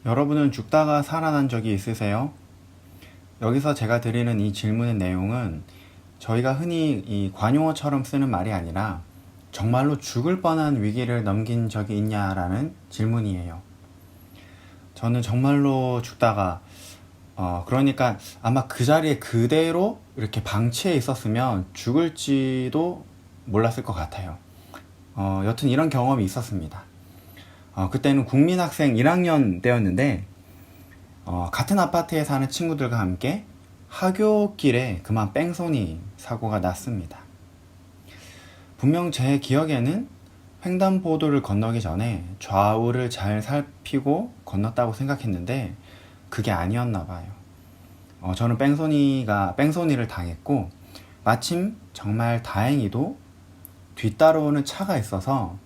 여러분은 죽다가 살아난 적이 있으세요? 여기서 제가 드리는 이 질문의 내용은 저희가 흔히 이 관용어처럼 쓰는 말이 아니라 정말로 죽을 뻔한 위기를 넘긴 적이 있냐라는 질문이에요. 저는 정말로 죽다가 그러니까 아마 그 자리에 그대로 이렇게 방치해 있었으면 죽을지도 몰랐을 것 같아요. 여튼 이런 경험이 있었습니다. 그때는 국민학생 1학년 때였는데 같은 아파트에 사는 친구들과 함께 하굣길에 그만 뺑소니 사고가 났습니다. 분명 제 기억에는 횡단보도를 건너기 전에 좌우를 잘 살피고 건넜다고 생각했는데 그게 아니었나 봐요. 저는 뺑소니를 당했고 마침 정말 다행히도 뒤따라오는 차가 있어서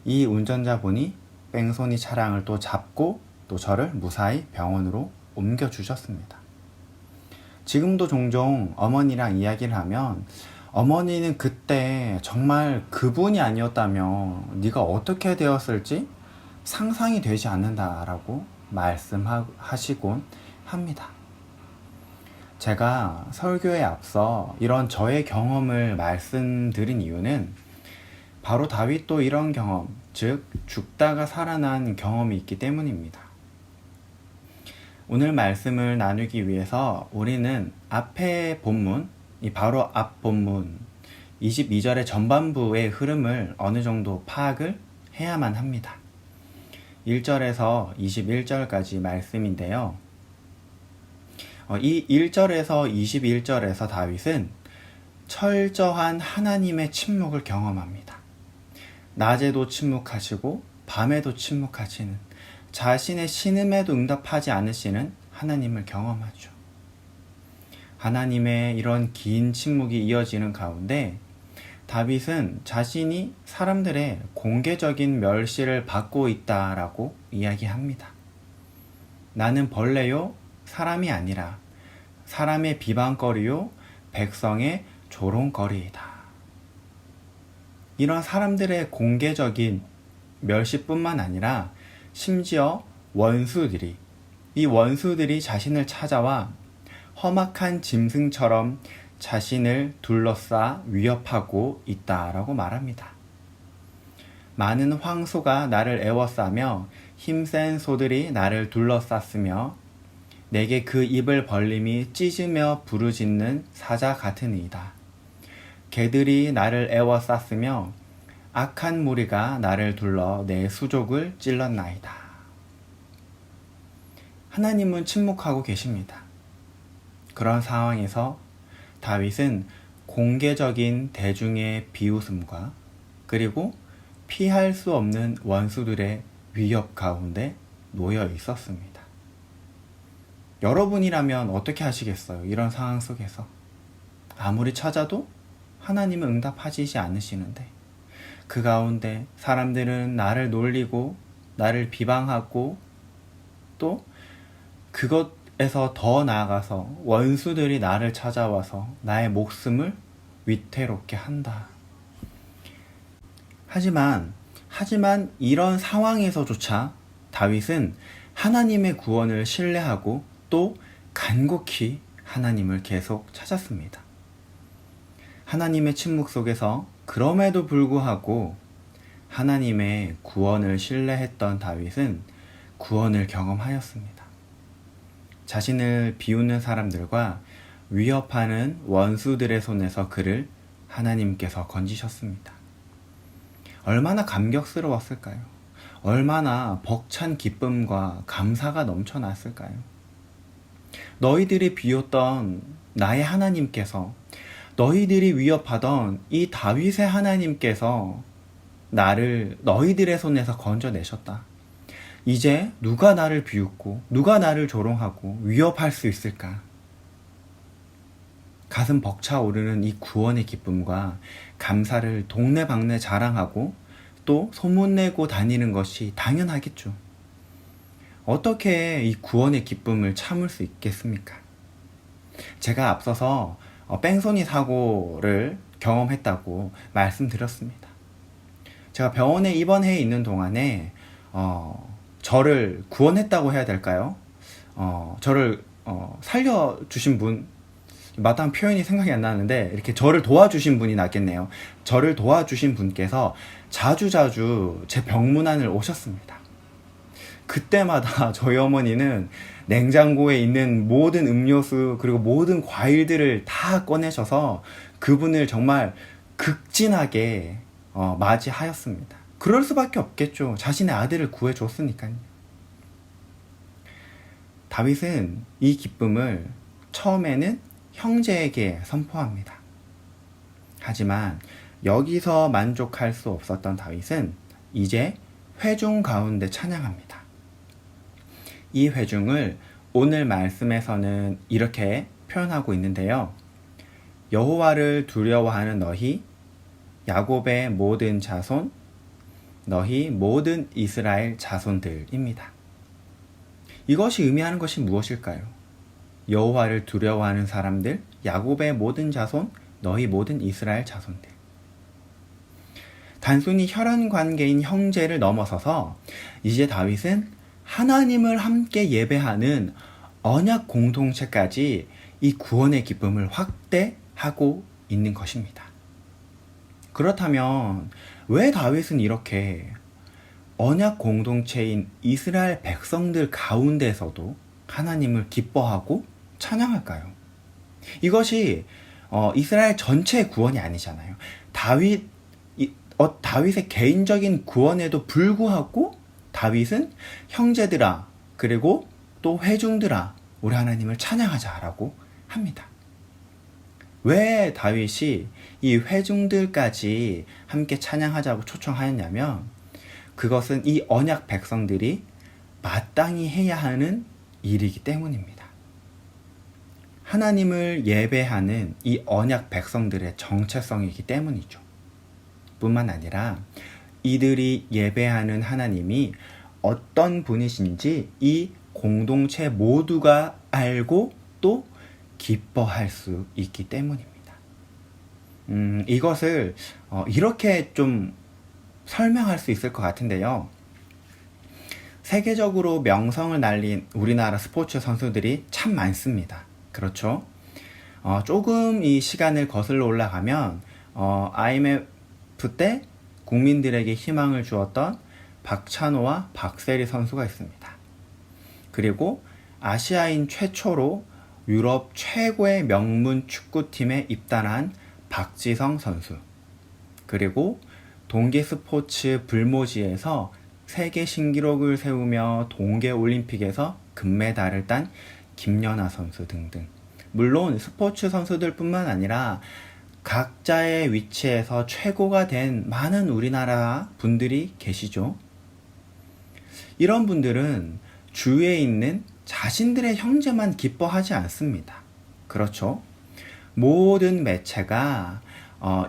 이 운전자분이 뺑소니 차량을 또 잡고 또 저를 무사히 병원으로 옮겨주셨습니다. 지금도 종종 어머니랑 이야기를 하면 어머니는 그때 정말 그분이 아니었다면 네가 어떻게 되었을지 상상이 되지 않는다라고 말씀하시곤 합니다. 제가 설교에 앞서 이런 저의 경험을 말씀드린 이유는 바로 다윗도 이런 경험, 즉 죽다가 살아난 경험이 있기 때문입니다. 오늘 말씀을 나누기 위해서 우리는 앞의 본문, 바로 앞 본문 22절의 전반부의 흐름을 어느 정도 파악을 해야만 합니다. 1절에서 21절까지 말씀인데요. 이 1절에서 21절에서 다윗은 철저한 하나님의 침묵을 경험합니다. 낮에도 침묵하시고 밤에도 침묵하시는, 자신의 신음에도 응답하지 않으시는 하나님을 경험하죠. 하나님의 이런 긴 침묵이 이어지는 가운데 다윗은 자신이 사람들의 공개적인 멸시를 받고 있다라고 이야기합니다. 나는 벌레요 사람이 아니라 사람의 비방거리요 백성의 조롱거리이다. 이런 사람들의 공개적인 멸시뿐만 아니라 심지어 이 원수들이 자신을 찾아와 험악한 짐승처럼 자신을 둘러싸 위협하고 있다라고 말합니다. 많은 황소가 나를 애워싸며 힘센 소들이 나를 둘러쌌으며 내게 그 입을 벌림이 찢으며 부르짖는 사자 같으니이다. 개들이 나를 애워쌌으며 악한 무리가 나를 둘러 내 수족을 찔렀나이다. 하나님은 침묵하고 계십니다. 그런 상황에서 다윗은 공개적인 대중의 비웃음과 그리고 피할 수 없는 원수들의 위협 가운데 놓여 있었습니다. 여러분이라면 어떻게 하시겠어요? 이런 상황 속에서 아무리 찾아도 하나님은 응답하시지 않으시는데 그 가운데 사람들은 나를 놀리고 나를 비방하고 또 그것에서 더 나아가서 원수들이 나를 찾아와서 나의 목숨을 위태롭게 한다. 하지만 이런 상황에서조차 다윗은 하나님의 구원을 신뢰하고 또 간곡히 하나님을 계속 찾았습니다. 하나님의 침묵 속에서 그럼에도 불구하고 하나님의 구원을 신뢰했던 다윗은 구원을 경험하였습니다. 자신을 비웃는 사람들과 위협하는 원수들의 손에서 그를 하나님께서 건지셨습니다. 얼마나 감격스러웠을까요? 얼마나 벅찬 기쁨과 감사가 넘쳐났을까요? 너희들이 비웃던 나의 하나님께서, 너희들이 위협하던 이 다윗의 하나님께서 나를 너희들의 손에서 건져내셨다. 이제 누가 나를 비웃고 누가 나를 조롱하고 위협할 수 있을까? 가슴 벅차오르는 이 구원의 기쁨과 감사를 동네방네 자랑하고 또 소문내고 다니는 것이 당연하겠죠. 어떻게 이 구원의 기쁨을 참을 수 있겠습니까? 제가 앞서서 뺑소니 사고를 경험했다고 말씀드렸습니다. 제가 병원에 입원해 있는 동안에 저를 구원했다고 해야 될까요? 저를 살려주신 분, 마땅한 표현이 생각이 안 나는데 이렇게 저를 도와주신 분이 낫겠네요. 저를 도와주신 분께서 자주자주 제 병문안을 오셨습니다. 그때마다 저희 어머니는 냉장고에 있는 모든 음료수 그리고 모든 과일들을 다 꺼내셔서 그분을 정말 극진하게 맞이하였습니다. 그럴 수밖에 없겠죠. 자신의 아들을 구해줬으니까요. 다윗은 이 기쁨을 처음에는 형제에게 선포합니다. 하지만 여기서 만족할 수 없었던 다윗은 이제 회중 가운데 찬양합니다. 이 회중을 오늘 말씀에서는 이렇게 표현하고 있는데요. 여호와를 두려워하는 너희 야곱의 모든 자손, 너희 모든 이스라엘 자손들입니다. 이것이 의미하는 것이 무엇일까요? 여호와를 두려워하는 사람들, 야곱의 모든 자손, 너희 모든 이스라엘 자손들. 단순히 혈연 관계인 형제를 넘어서서 이제 다윗은 하나님을 함께 예배하는 언약 공동체까지 이 구원의 기쁨을 확대하고 있는 것입니다. 그렇다면 왜 다윗은 이렇게 언약 공동체인 이스라엘 백성들 가운데서도 하나님을 기뻐하고 찬양할까요? 이것이 이스라엘 전체의 구원이 아니잖아요. 다윗의 개인적인 구원에도 불구하고 다윗은 형제들아 그리고 또 회중들아 우리 하나님을 찬양하자라고 합니다. 왜 다윗이 이 회중들까지 함께 찬양하자고 초청하였냐면 그것은 이 언약 백성들이 마땅히 해야 하는 일이기 때문입니다. 하나님을 예배하는 이 언약 백성들의 정체성이기 때문이죠. 뿐만 아니라 이들이 예배하는 하나님이 어떤 분이신지 이 공동체 모두가 알고 또 기뻐할 수 있기 때문입니다. 이것을 이렇게 좀 설명할 수 있을 것 같은데요. 세계적으로 명성을 날린 우리나라 스포츠 선수들이 참 많습니다. 그렇죠? 조금 이 시간을 거슬러 올라가면 IMF 때 국민들에게 희망을 주었던 박찬호와 박세리 선수가 있습니다. 그리고 아시아인 최초로 유럽 최고의 명문 축구팀에 입단한 박지성 선수. 그리고 동계스포츠 불모지에서 세계 신기록을 세우며 동계올림픽에서 금메달을 딴 김연아 선수 등등. 물론 스포츠 선수들뿐만 아니라 각자의 위치에서 최고가 된 많은 우리나라 분들이 계시죠. 이런 분들은 주위에 있는 자신들의 형제만 기뻐하지 않습니다. 그렇죠? 모든 매체가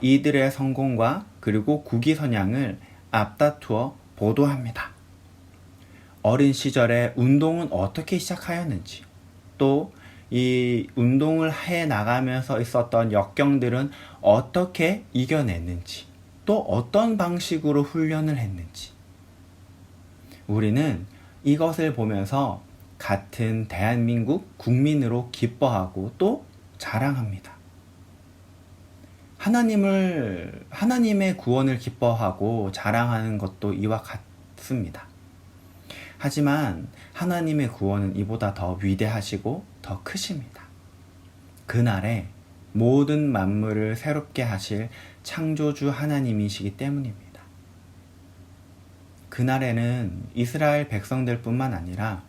이들의 성공과 그리고 국위선양을 앞다투어 보도합니다. 어린 시절에 운동은 어떻게 시작하였는지, 또 이 운동을 해 나가면서 있었던 역경들은 어떻게 이겨냈는지, 또 어떤 방식으로 훈련을 했는지. 우리는 이것을 보면서 같은 대한민국 국민으로 기뻐하고 또 자랑합니다. 하나님의 구원을 기뻐하고 자랑하는 것도 이와 같습니다. 하지만 하나님의 구원은 이보다 더 위대하시고 더 크십니다. 그날에 모든 만물을 새롭게 하실 창조주 하나님이시기 때문입니다. 그날에는 이스라엘 백성들뿐만 아니라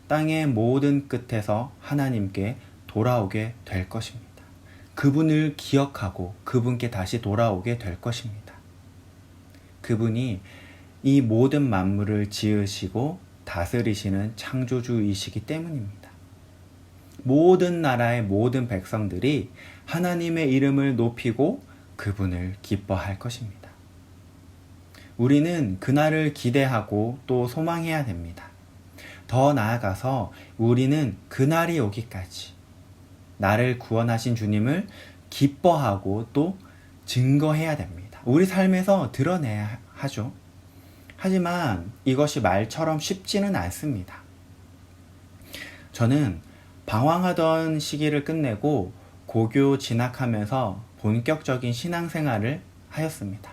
땅의 모든 끝에서 하나님께 돌아오게 될 것입니다. 그분을 기억하고 그분께 다시 돌아오게 될 것입니다. 그분이 이 모든 만물을 지으시고 다스리시는 창조주이시기 때문입니다. 모든 나라의 모든 백성들이 하나님의 이름을 높이고 그분을 기뻐할 것입니다. 우리는 그날을 기대하고 또 소망해야 됩니다. 더 나아가서 우리는 그날이 오기까지 나를 구원하신 주님을 기뻐하고 또 증거해야 됩니다. 우리 삶에서 드러내야 하죠. 하지만 이것이 말처럼 쉽지는 않습니다. 저는 방황하던 시기를 끝내고 고교 진학하면서 본격적인 신앙생활을 하였습니다.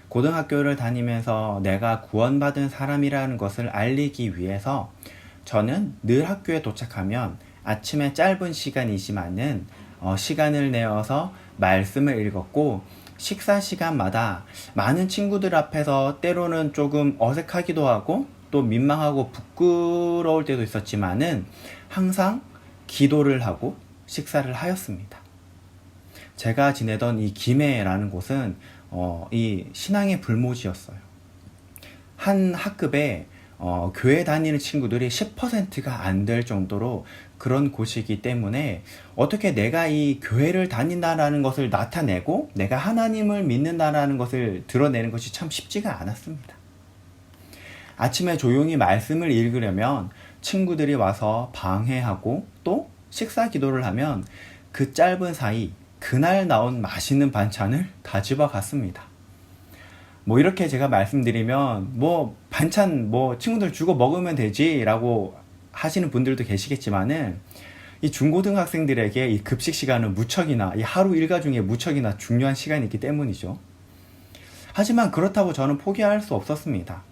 고등학교를 다니면서 내가 구원받은 사람이라는 것을 알리기 위해서 저는 늘 학교에 도착하면 아침에 짧은 시간이지만은 시간을 내어서 말씀을 읽었고, 식사 시간마다 많은 친구들 앞에서 때로는 조금 어색하기도 하고 또 민망하고 부끄러울 때도 있었지만은 항상 기도를 하고 식사를 하였습니다. 제가 지내던 이 김해라는 곳은 이 신앙의 불모지였어요. 한 학급에 교회 다니는 친구들이 10%가 안 될 정도로 그런 곳이기 때문에 어떻게 내가 이 교회를 다닌다라는 것을 나타내고 내가 하나님을 믿는다라는 것을 드러내는 것이 참 쉽지가 않았습니다. 아침에 조용히 말씀을 읽으려면 친구들이 와서 방해하고 또 식사 기도를 하면 그 짧은 사이 그날 나온 맛있는 반찬을 다 집어갔습니다. 뭐 이렇게 제가 말씀드리면 뭐 반찬 뭐 친구들 주고 먹으면 되지 라고 하시는 분들도 계시겠지만은 이 중고등학생들에게 이 급식 시간은 무척이나 이 하루 일과 중에 무척이나 중요한 시간이기 때문이죠. 하지만 그렇다고 저는 포기할 수 없었습니다.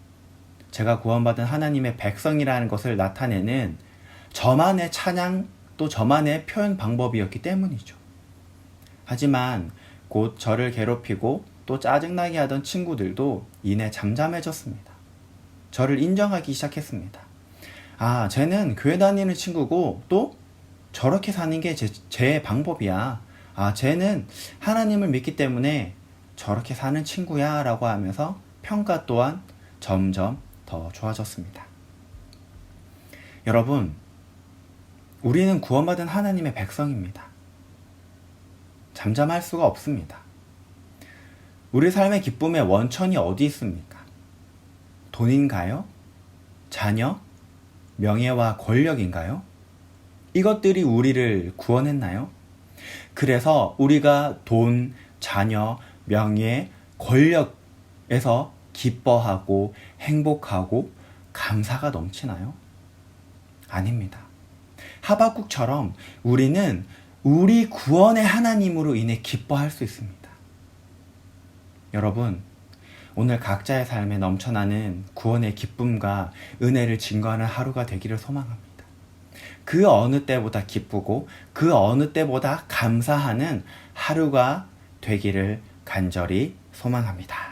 제가 구원받은 하나님의 백성이라는 것을 나타내는 저만의 찬양 또 저만의 표현 방법이었기 때문이죠. 하지만 곧 저를 괴롭히고 또 짜증나게 하던 친구들도 이내 잠잠해졌습니다. 저를 인정하기 시작했습니다. 아, 쟤는 교회 다니는 친구고 또 저렇게 사는 게 제 방법이야. 아, 쟤는 하나님을 믿기 때문에 저렇게 사는 친구야 라고 하면서 평가 또한 점점 더 좋아졌습니다. 여러분, 우리는 구원받은 하나님의 백성입니다. 잠잠할 수가 없습니다. 우리 삶의 기쁨의 원천이 어디 있습니까? 돈인가요? 자녀? 명예와 권력인가요? 이것들이 우리를 구원했나요? 그래서 우리가 돈, 자녀, 명예, 권력에서 기뻐하고 행복하고 감사가 넘치나요? 아닙니다. 하박국처럼 우리는 우리 구원의 하나님으로 인해 기뻐할 수 있습니다. 여러분, 오늘 각자의 삶에 넘쳐나는 구원의 기쁨과 은혜를 증거하는 하루가 되기를 소망합니다. 그 어느 때보다 기쁘고 그 어느 때보다 감사하는 하루가 되기를 간절히 소망합니다.